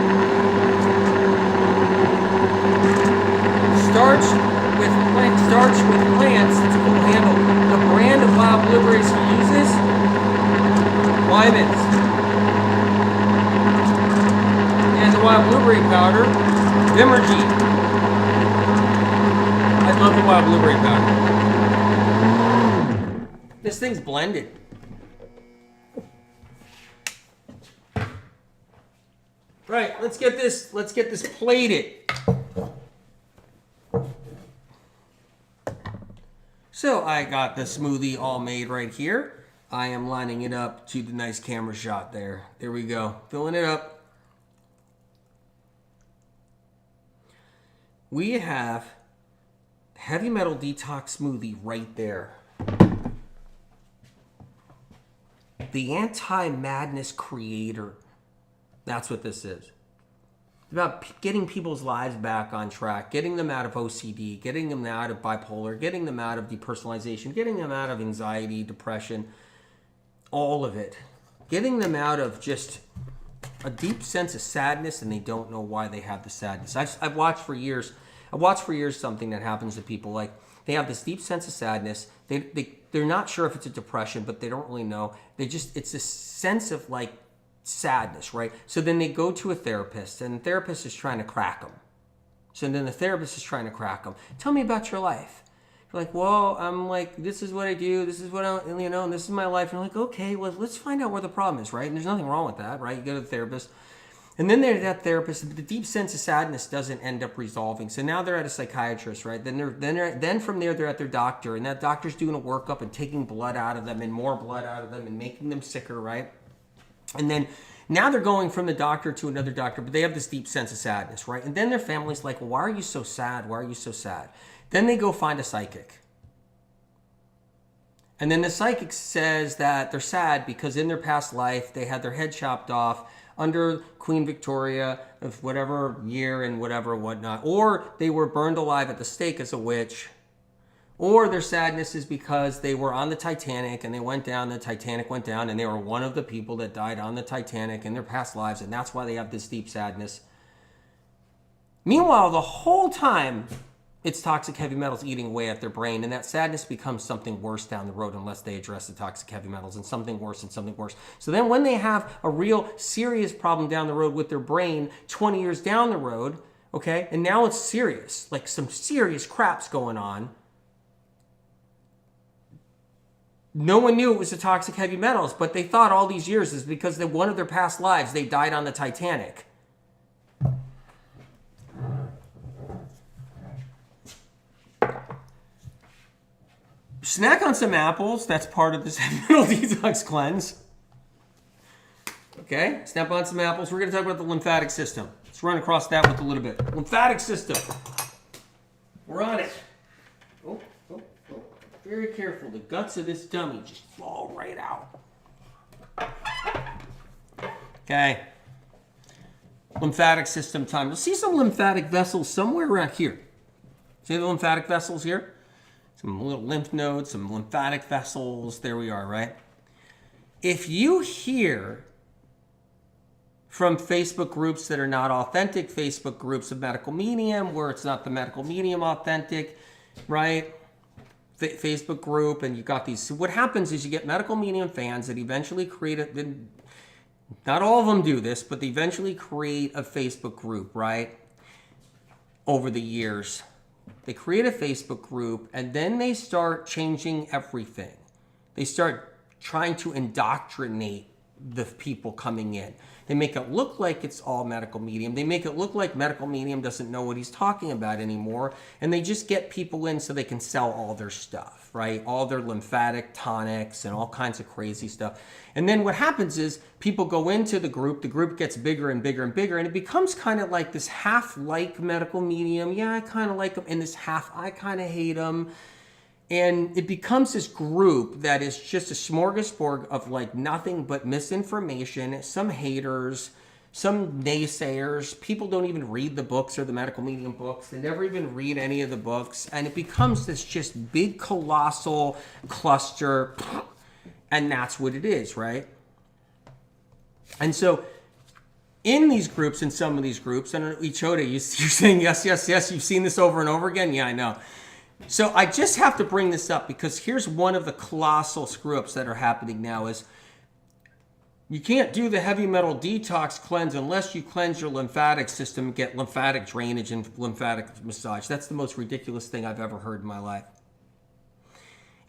Speaker 1: Starch with plants, it's a cool handle. The brand of wild blueberries he uses, Lyman's. And the wild blueberry powder, Vimergy. I love the wild blueberry powder. This thing's blended. Right, let's get this plated. So I got the smoothie all made right here. I am lining it up to the nice camera shot there. There we go. Filling it up. We have heavy metal detox smoothie right there. The anti-madness creator. That's what this is. It's about getting people's lives back on track, getting them out of OCD, getting them out of bipolar, getting them out of depersonalization, getting them out of anxiety, depression, all of it. Getting them out of just a deep sense of sadness, and they don't know why they have the sadness. I've watched for years. I've watched for years something that happens to people. Like, they have this deep sense of sadness. They're not sure if it's a depression, but they don't really know. It's a sense of like sadness, right? So then they go to a therapist, and the therapist is trying to crack them. So then the therapist is trying to crack them. Tell me about your life. You're like, well, I'm like, this is what I do. This is what and this is my life. And you're like, okay, well, let's find out where the problem is, right? And there's nothing wrong with that, right? You go to the therapist. And then that therapist, the deep sense of sadness doesn't end up resolving. So now they're at a psychiatrist, right? Then from there they're at their doctor, and that doctor's doing a workup and taking blood out of them and more blood out of them and making them sicker, right? And then now they're going from the doctor to another doctor, but they have this deep sense of sadness, right? And then their family's like, well, why are you so sad? Why are you so sad? Then they go find a psychic. And then the psychic says that they're sad because in their past life, they had their head chopped off under Queen Victoria of whatever year and whatever whatnot. Or they were burned alive at the stake as a witch. Or their sadness is because they were on the Titanic and they went down, the Titanic went down, and they were one of the people that died on the Titanic in their past lives, and that's why they have this deep sadness. Meanwhile, the whole time, it's toxic heavy metals eating away at their brain, and that sadness becomes something worse down the road unless they address the toxic heavy metals, and something worse and something worse. So then when they have a real serious problem down the road with their brain 20 years down the road, okay, and now it's serious, like some serious crap's going on, no one knew it was the toxic heavy metals, but they thought all these years is because in one of their past lives, they died on the Titanic. Snack on some apples. That's part of this heavy metal detox cleanse. Okay, snap on some apples. We're going to talk about the lymphatic system. Let's run across that with a little bit. Lymphatic system. We're on it. Oh. Very careful. The guts of this dummy just fall right out. Okay. Lymphatic system time. You'll see some lymphatic vessels somewhere around here. See the lymphatic vessels here? Some little lymph nodes, some lymphatic vessels. There we are, right? If you hear from Facebook groups that are not authentic, Facebook groups of medical medium, where it's not the medical medium authentic, right? Facebook group, and you got these. So what happens is you get medical medium fans that eventually create not all of them do this, but they eventually create a Facebook group, right? Over the years. They create a Facebook group, and then they start changing everything. They start trying to indoctrinate the people coming in. They make it look like it's all medical medium. They make it look like medical medium doesn't know what he's talking about anymore. And they just get people in so they can sell all their stuff, right? All their lymphatic tonics and all kinds of crazy stuff. And then what happens is people go into the group gets bigger and bigger and bigger, and it becomes kind of like this half like medical medium. Yeah, I kind of like them. And this half, I kind of hate them. And it becomes this group that is just a smorgasbord of like nothing but misinformation, some haters, some naysayers. People don't even read the books or the medical medium books. They never even read any of the books. And it becomes this just big, colossal cluster. And that's what it is, right? And so in these groups, in some of these groups, and Ichota, you're saying yes, yes, yes. You've seen this over and over again? Yeah, I know. So I just have to bring this up because here's one of the colossal screw-ups that are happening now is you can't do the heavy metal detox cleanse unless you cleanse your lymphatic system, get lymphatic drainage and lymphatic massage. That's the most ridiculous thing I've ever heard in my life.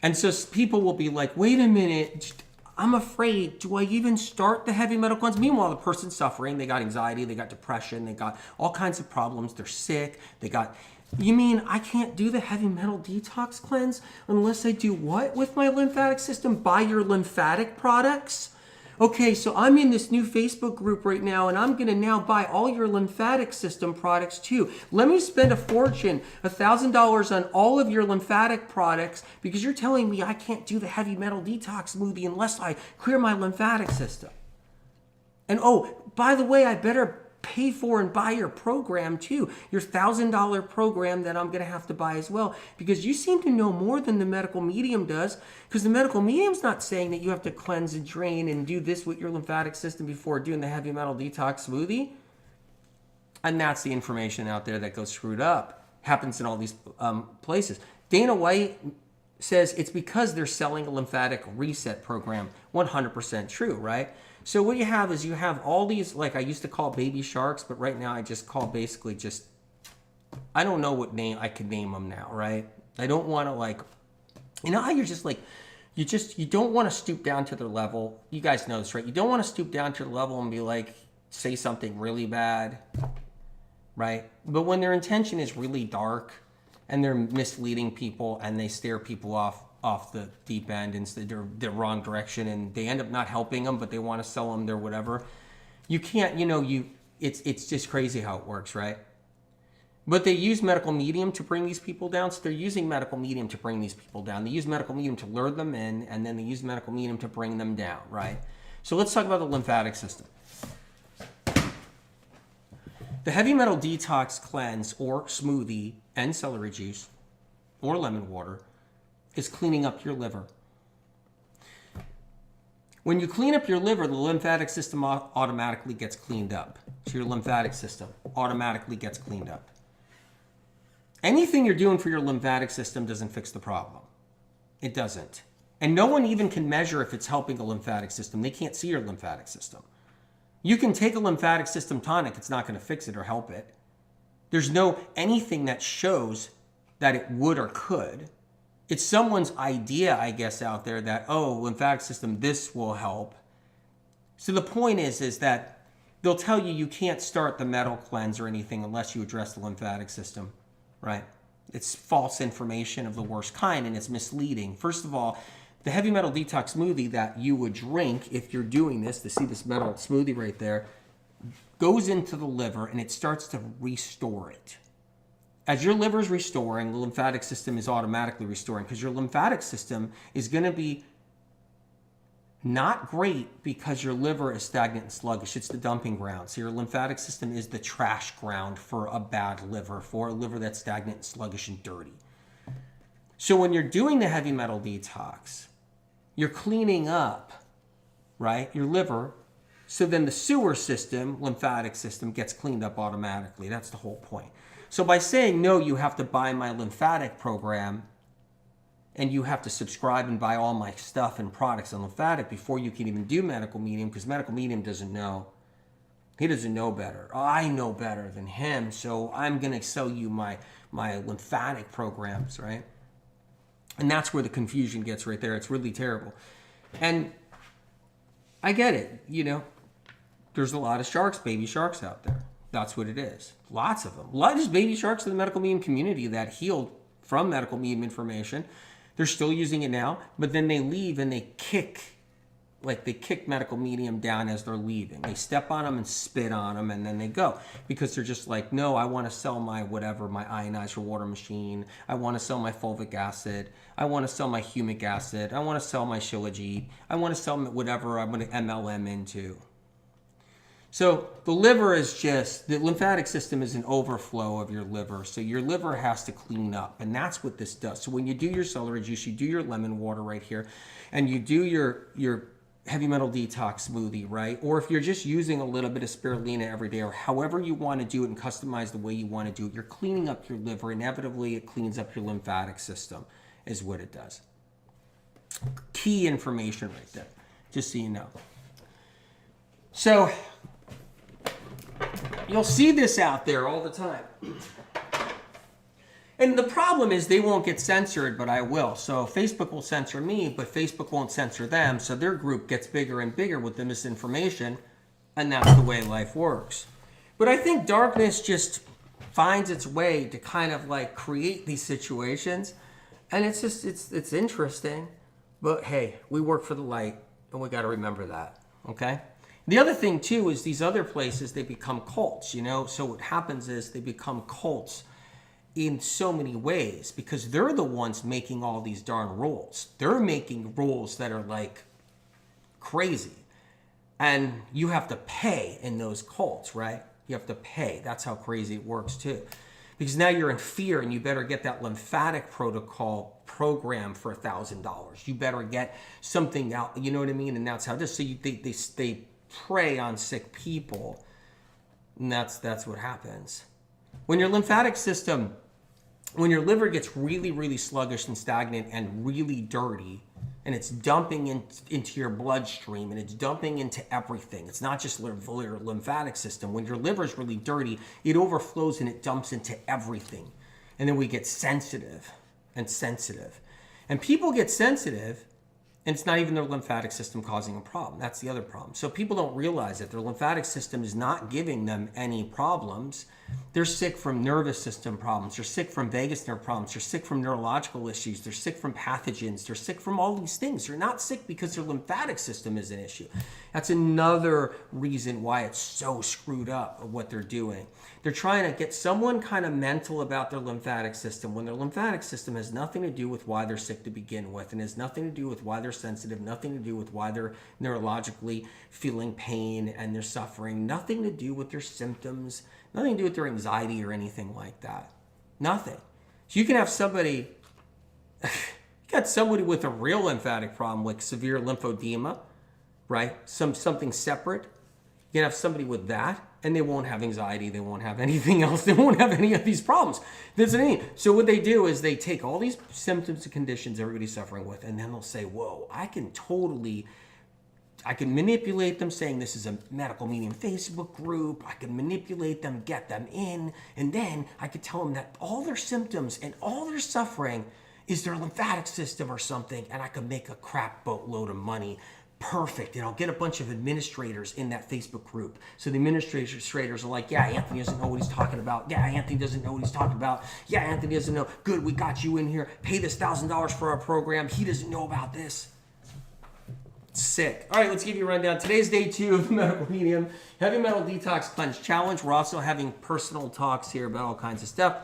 Speaker 1: And so people will be like, wait a minute, I'm afraid. Do I even start the heavy metal cleanse? Meanwhile, the person's suffering. They got anxiety, they got depression, they got all kinds of problems. They're sick, they got... You mean I can't do the heavy metal detox cleanse unless I do what with my lymphatic system? Buy your lymphatic products? Okay, so I'm in this new Facebook group right now, and I'm going to now buy all your lymphatic system products too. Let me spend a fortune, $1,000 on all of your lymphatic products because you're telling me I can't do the heavy metal detox smoothie unless I clear my lymphatic system. And oh, by the way, I better pay for and buy your program too, your $1,000 program that I'm going to have to buy as well, because you seem to know more than the medical medium does, because the medical medium's not saying that you have to cleanse and drain and do this with your lymphatic system before doing the heavy metal detox smoothie. And that's the information out there that goes screwed up. Happens in all these places. Dana White says it's because they're selling a lymphatic reset program. 100% true, right? So what you have is you have all these, like I used to call baby sharks, but right now I just call basically just, I don't know what name I could name them now, right? I don't want to like, you know how you're just like, you don't want to stoop down to their level. You guys know this, right? You don't want to stoop down to their level and be like, say something really bad, right? But when their intention is really dark and they're misleading people and they stare people off the deep end instead the wrong direction, and they end up not helping them, but they want to sell them their whatever. You can't, it's just crazy how it works, right? But they use medical medium to bring these people down, so they're using medical medium to bring these people down. They use medical medium to lure them in, and then they use medical medium to bring them down, right? So let's talk about the lymphatic system. The heavy metal detox cleanse or smoothie and celery juice or lemon water is cleaning up your liver. When you clean up your liver, the lymphatic system automatically gets cleaned up. So your lymphatic system automatically gets cleaned up. Anything you're doing for your lymphatic system doesn't fix the problem. It doesn't. And no one even can measure if it's helping the lymphatic system. They can't see your lymphatic system. You can take a lymphatic system tonic, it's not going to fix it or help it. There's no anything that shows that it would or could. It's someone's idea, I guess, out there that, oh, lymphatic system, this will help. So the point is that they'll tell you can't start the metal cleanse or anything unless you address the lymphatic system, right? It's false information of the worst kind, and it's misleading. First of all, the heavy metal detox smoothie that you would drink if you're doing this, to see this metal smoothie right there, goes into the liver and it starts to restore it. As your liver is restoring, the lymphatic system is automatically restoring, because your lymphatic system is going to be not great because your liver is stagnant and sluggish. It's the dumping ground. So your lymphatic system is the trash ground for a bad liver, for a liver that's stagnant and sluggish and dirty. So when you're doing the heavy metal detox, you're cleaning up, right, your liver. So then the sewer system, lymphatic system, gets cleaned up automatically. That's the whole point. So by saying, no, you have to buy my lymphatic program and you have to subscribe and buy all my stuff and products on lymphatic before you can even do medical medium, because medical medium doesn't know. He doesn't know better. I know better than him, so I'm going to sell you my lymphatic programs, right? And that's where the confusion gets right there. It's really terrible. And I get it. You know, there's a lot of sharks, baby sharks out there. That's what it is. Lots of them. A lot of just baby sharks in the medical medium community that healed from medical medium information. They're still using it now, but then they leave and they kick medical medium down as they're leaving. They step on them and spit on them, and then they go because they're just like, no, I want to sell my whatever, my ionizer water machine. I want to sell my fulvic acid. I want to sell my humic acid. I want to sell my shilajit. I want to sell whatever I'm going to MLM into. So the liver is just, the lymphatic system is an overflow of your liver. So your liver has to clean up, and that's what this does. So when you do your celery juice, you do your lemon water right here, and you do your heavy metal detox smoothie, right? Or if you're just using a little bit of spirulina every day, or however you want to do it and customize the way you want to do it, you're cleaning up your liver. Inevitably, it cleans up your lymphatic system is what it does. Key information right there, just so you know. So you'll see this out there all the time. And the problem is they won't get censored, but I will. So Facebook will censor me, but Facebook won't censor them. So their group gets bigger and bigger with the misinformation. And that's the way life works. But I think darkness just finds its way to kind of like create these situations. And it's just, it's interesting. But hey, we work for the light, and we got to remember that. Okay? The other thing too is these other places, they become cults, you know? So what happens is they become cults in so many ways because they're the ones making all these darn rules. They're making rules that are like crazy. And you have to pay in those cults, right? You have to pay. That's how crazy it works too. Because now you're in fear and you better get that lymphatic protocol program for $1,000. You better get something out, you know what I mean? And that's how this, so they prey on sick people. And that's what happens. When your lymphatic system, when your liver gets really, really sluggish and stagnant and really dirty, and it's dumping into your bloodstream and it's dumping into everything. It's not just your lymphatic system. When your liver is really dirty, it overflows and it dumps into everything. And then we get sensitive and sensitive. And people get sensitive, and it's not even their lymphatic system causing a problem. That's the other problem. So people don't realize that their lymphatic system is not giving them any problems. They're sick from nervous system problems. They're sick from vagus nerve problems. They're sick from neurological issues. They're sick from pathogens. They're sick from all these things. They're not sick because their lymphatic system is an issue. That's another reason why it's so screwed up of what they're doing. They're trying to get someone kind of mental about their lymphatic system when their lymphatic system has nothing to do with why they're sick to begin with, and has nothing to do with why they're sensitive, nothing to do with why they're neurologically feeling pain and they're suffering, nothing to do with their symptoms, nothing to do with their anxiety or anything like that. Nothing. So you can have somebody, you got somebody with a real lymphatic problem like severe lymphedema, right? Something separate. You can have somebody with that, and they won't have anxiety. They won't have anything else. They won't have any of these problems. That's what I mean. So what they do is they take all these symptoms and conditions everybody's suffering with, and then they'll say, whoa, I can manipulate them saying this is a medical medium Facebook group. I can manipulate them, get them in, and then I could tell them that all their symptoms and all their suffering is their lymphatic system or something, and I could make a crap boatload of money. Perfect. And I'll get a bunch of administrators in that Facebook group. So the administrators are like, yeah, Anthony doesn't know what he's talking about. Yeah, Anthony doesn't know what he's talking about. Yeah, Anthony doesn't know. Good, we got you in here. Pay this $1,000 for our program. He doesn't know about this. Sick. All right, let's give you a rundown. Today's day 2 of the Medical Medium Heavy Metal Detox Cleanse Challenge. We're also having personal talks here about all kinds of stuff.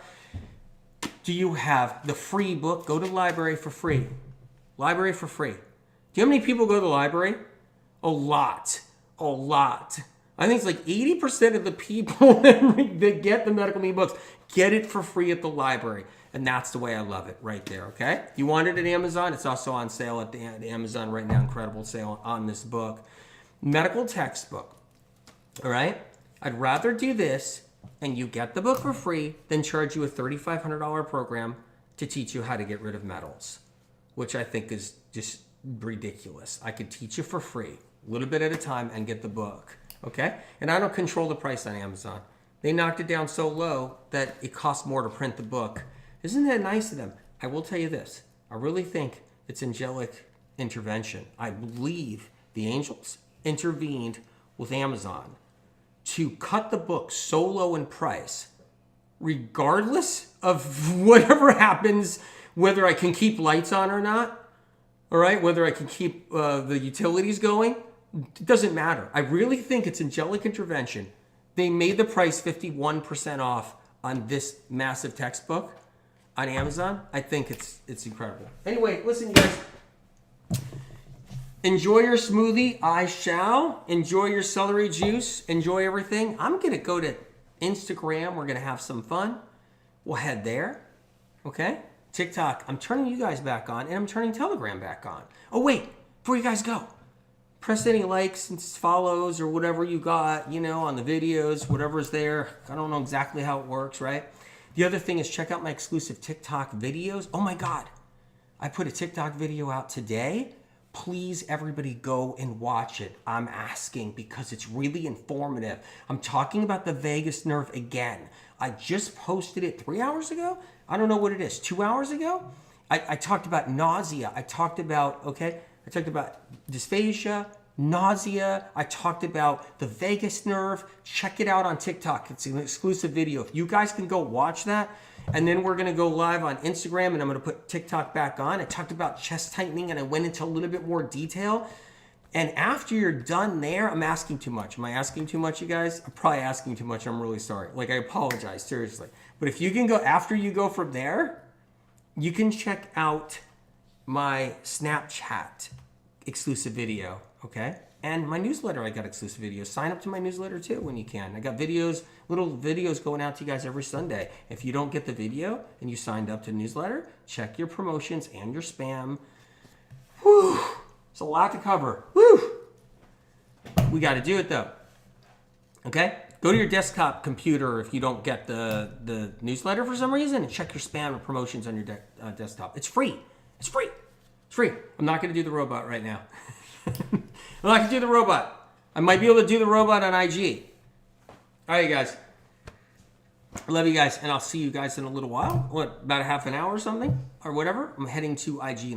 Speaker 1: Do you have the free book? Go to the library for free. Library for free. Do you know how many people go to the library? A lot. A lot. I think it's like 80% of the people that get the Medical Medium books get it for free at the library. And that's the way I love it right there, okay? If you want it at Amazon, it's also on sale at the Amazon right now. Incredible sale on this book. Medical textbook, all right? I'd rather do this and you get the book for free than charge you a $3,500 program to teach you how to get rid of metals, which I think is just ridiculous. I could teach you for free, a little bit at a time, and get the book, okay? And I don't control the price on Amazon. They knocked it down so low that it costs more to print the book. Isn't that nice of them? I will tell you this. I really think it's angelic intervention. I believe the angels intervened with Amazon to cut the book so low in price, regardless of whatever happens, whether I can keep lights on or not, all right, whether I can keep the utilities going, it doesn't matter. I really think it's angelic intervention. They made the price 51% off on this massive textbook on Amazon. I think it's incredible. Anyway, listen, you guys. Enjoy your smoothie. I shall. Enjoy your celery juice. Enjoy everything. I'm going to go to Instagram. We're going to have some fun. We'll head there. Okay? TikTok. I'm turning you guys back on, and I'm turning Telegram back on. Oh, wait. Before you guys go, press any likes and follows or whatever you got, you know, on the videos, whatever's there. I don't know exactly how it works, right? The other thing is check out my exclusive TikTok videos. Oh, my God. I put a TikTok video out today. Please, everybody, go and watch it. I'm asking because it's really informative. I'm talking about the vagus nerve again. I just posted it 3 hours ago. I don't know what it is. 2 hours ago? I talked about nausea. I talked about dysphagia, nausea. I talked about the vagus nerve. Check it out on TikTok. It's an exclusive video. If you guys can go watch that, and then we're going to go live on Instagram, and I'm going to put TikTok back on. I talked about chest tightening, and I went into a little bit more detail. And after you're done there, I'm asking too much. Am I asking too much, you guys? I'm probably asking too much. I'm really sorry. Like, I apologize, seriously. But if you can go, after you go from there, you can check out my Snapchat exclusive video, okay? And my newsletter, I got exclusive videos. Sign up to my newsletter too when you can. I got videos, little videos going out to you guys every Sunday. If you don't get the video and you signed up to the newsletter, check your promotions and your spam. Whew, it's a lot to cover. Whew. We got to do it though. Okay? Go to your desktop computer if you don't get the newsletter for some reason and check your spam and promotions on your desktop. It's free. It's free. It's free. I'm not going to do the robot right now. I'm not going to do the robot. I might be able to do the robot on IG. All right, you guys. I love you guys, and I'll see you guys in a little while. What, about a half an hour or something? Or whatever? I'm heading to IG in a